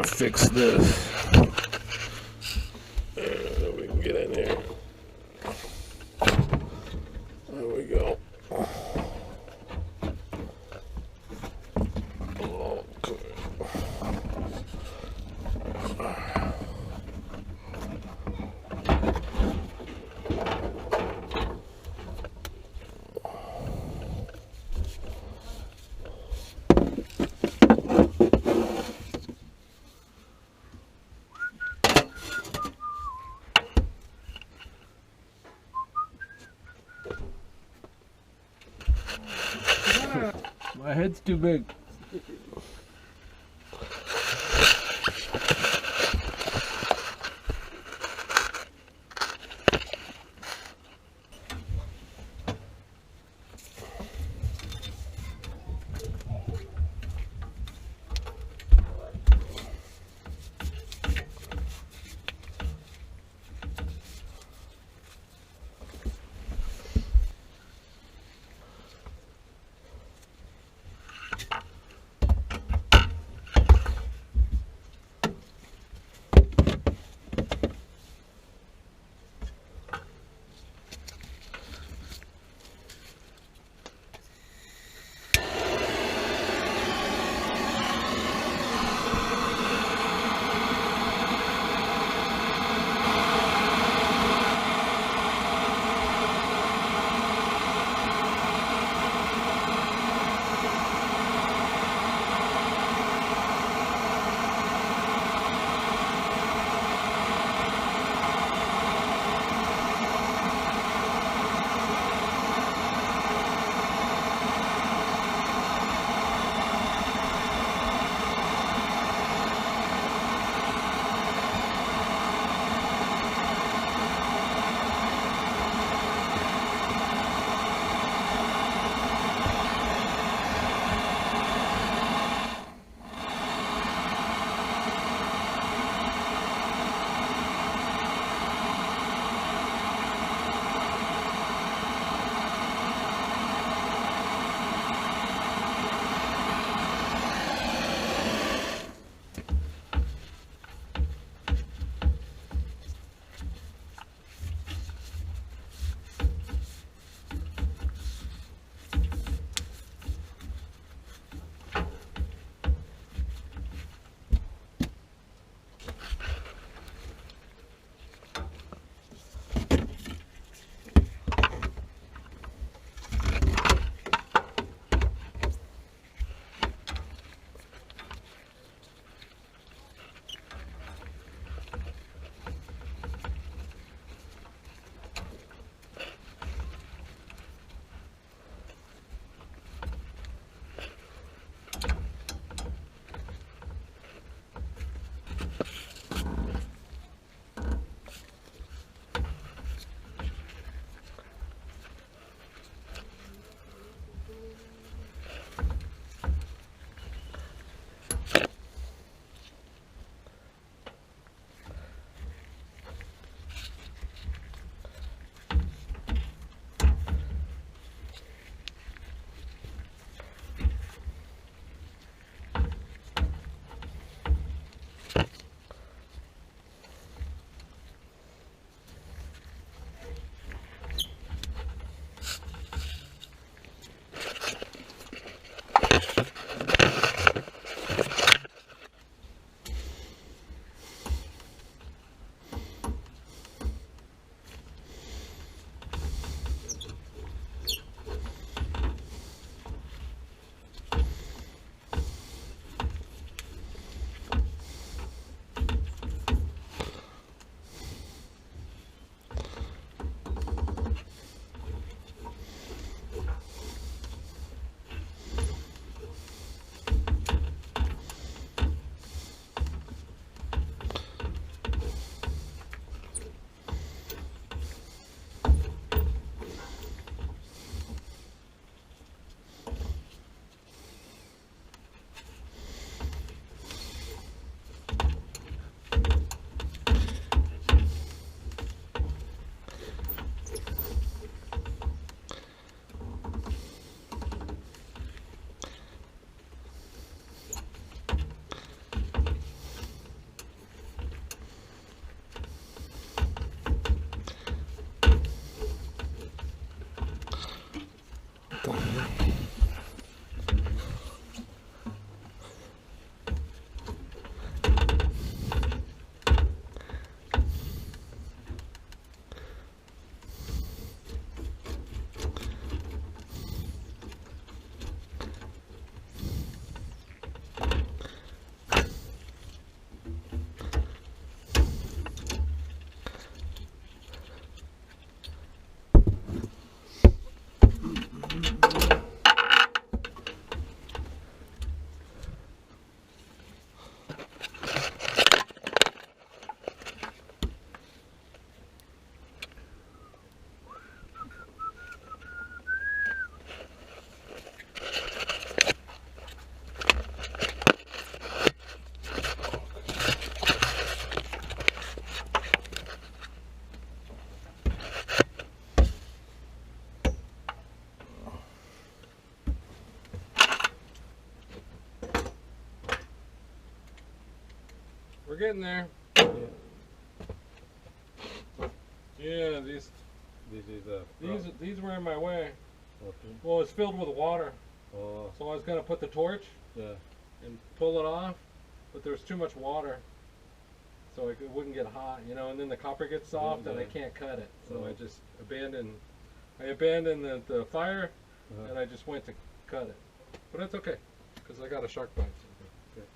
fix this. We can get in here. There we go. My head's too big. We're getting there. Yeah, these were in my way. Okay. Well, it's filled with water. Oh. So I was gonna put the torch and pull it off, but there's too much water, so it wouldn't get hot, you know. And then the copper gets soft, and I can't cut it. So I just abandoned the fire, and I just went to cut it. But it's okay, because I got a shark bite. So okay.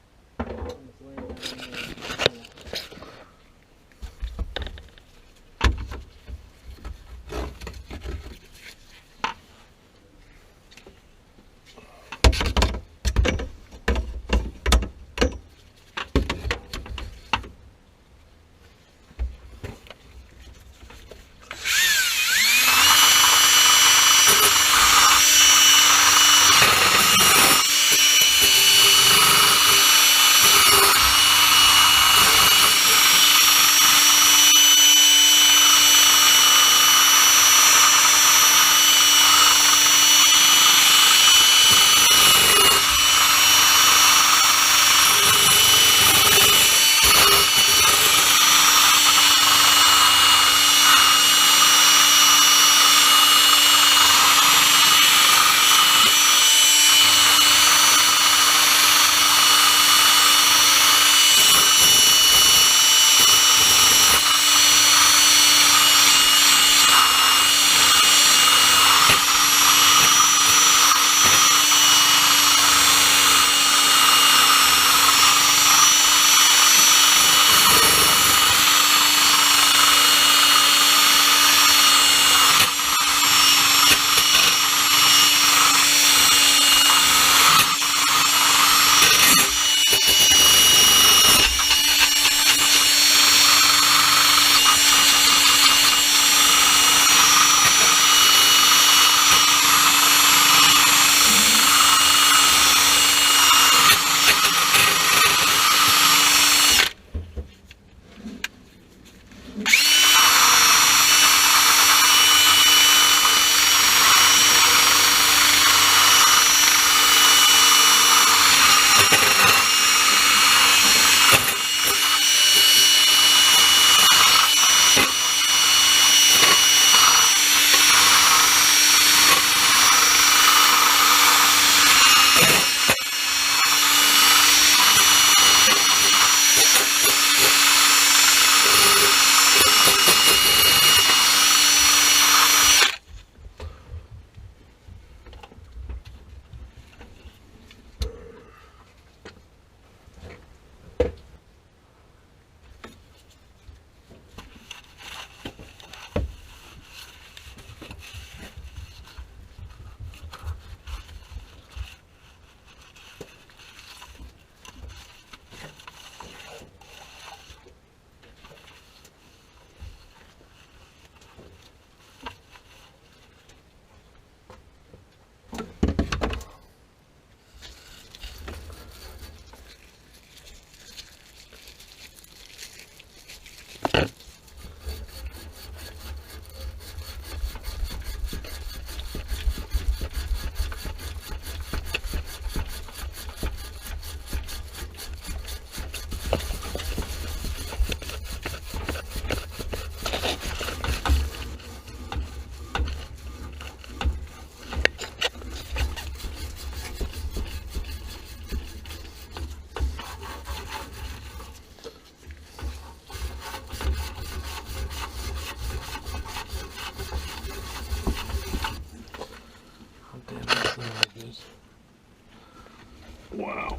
Wow.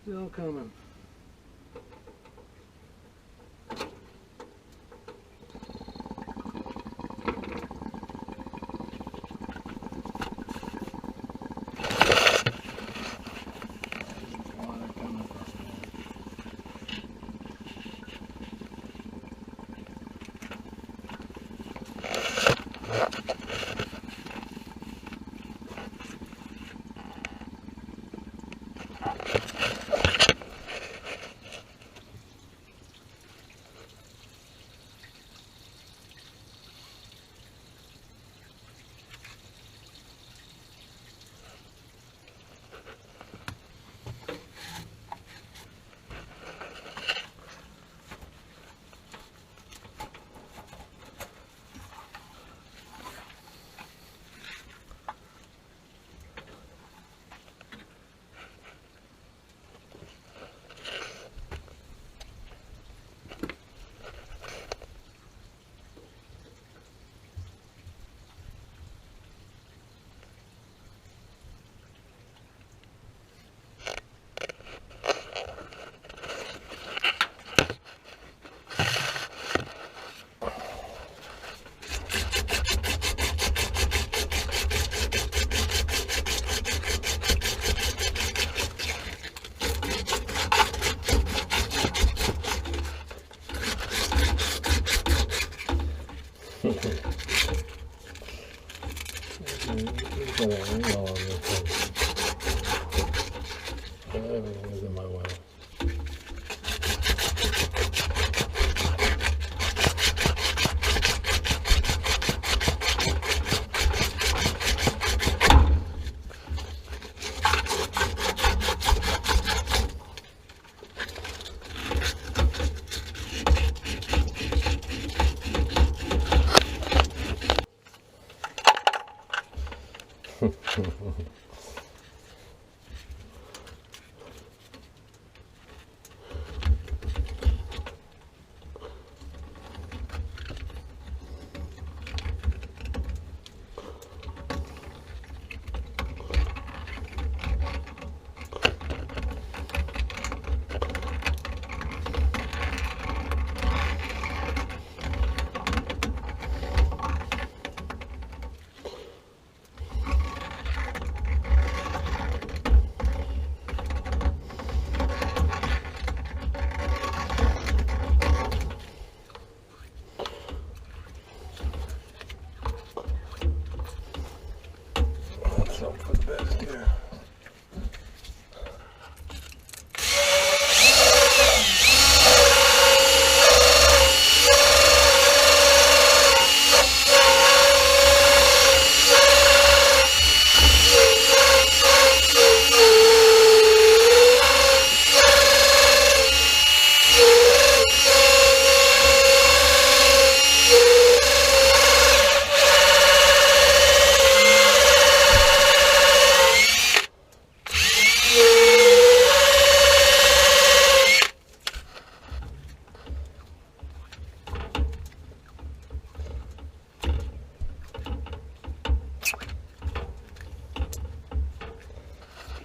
Still coming. got an angle on this thing. Everything's in my way. Let's hope for the best here.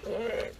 Alright.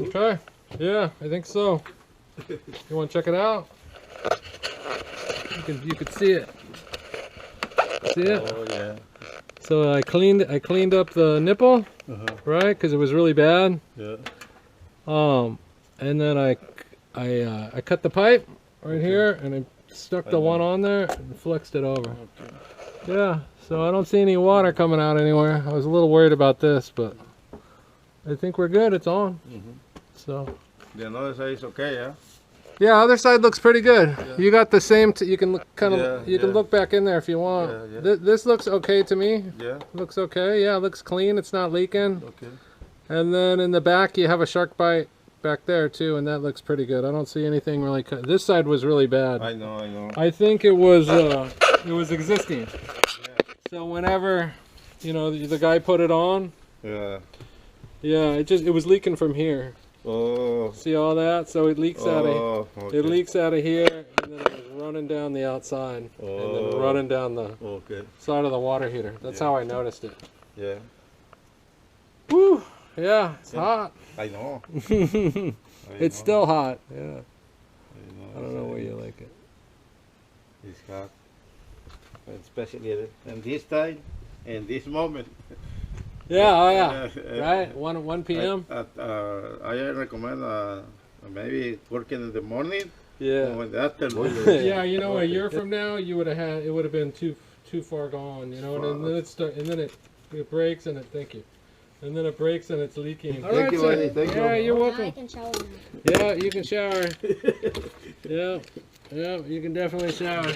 Okay. Yeah, I think so. You want to check it out? You can see it. See it? Oh yeah. So I cleaned up the nipple, right? Because it was really bad. Yeah. And then I cut the pipe right here, and I stuck the one on there and flexed it over. Okay. Yeah. So I don't see any water coming out anywhere. I was a little worried about this, but I think we're good. It's on. So. The other side is okay, yeah. Yeah, other side looks pretty good. Yeah. You got the same. You can kind of. Yeah, you can yeah. look back in there if you want. Yeah, yeah. This looks okay to me. Yeah. Looks okay. Yeah, looks clean. It's not leaking. Okay. And then in the back, you have a shark bite back there too, and that looks pretty good. I don't see anything really cut. This side was really bad. I know. I think it was existing. Yeah. So whenever, the guy put it on, Yeah. yeah, it was leaking from here. Oh. See all that? So it leaks out of. Oh. Okay. It leaks out of here, and then it was running down the outside, and then running down the Okay. side of the water heater. That's how I noticed it. Yeah. Woo! Yeah, it's hot. I know. It's still hot. Yeah. I don't know it's, where you like it. It's hot. Especially in this time, in this moment. Yeah. Oh yeah. Right. 1 p.m. I recommend maybe working in the morning. Yeah. Or in the afternoon. Yeah. A year from now, you would have it would have been too far gone. And then it breaks and thank you. And then it breaks and it's leaking. Thank you, buddy. Thank you. Yeah, you're I welcome. can shower now. Yeah, you can shower. Yeah, you can definitely shower.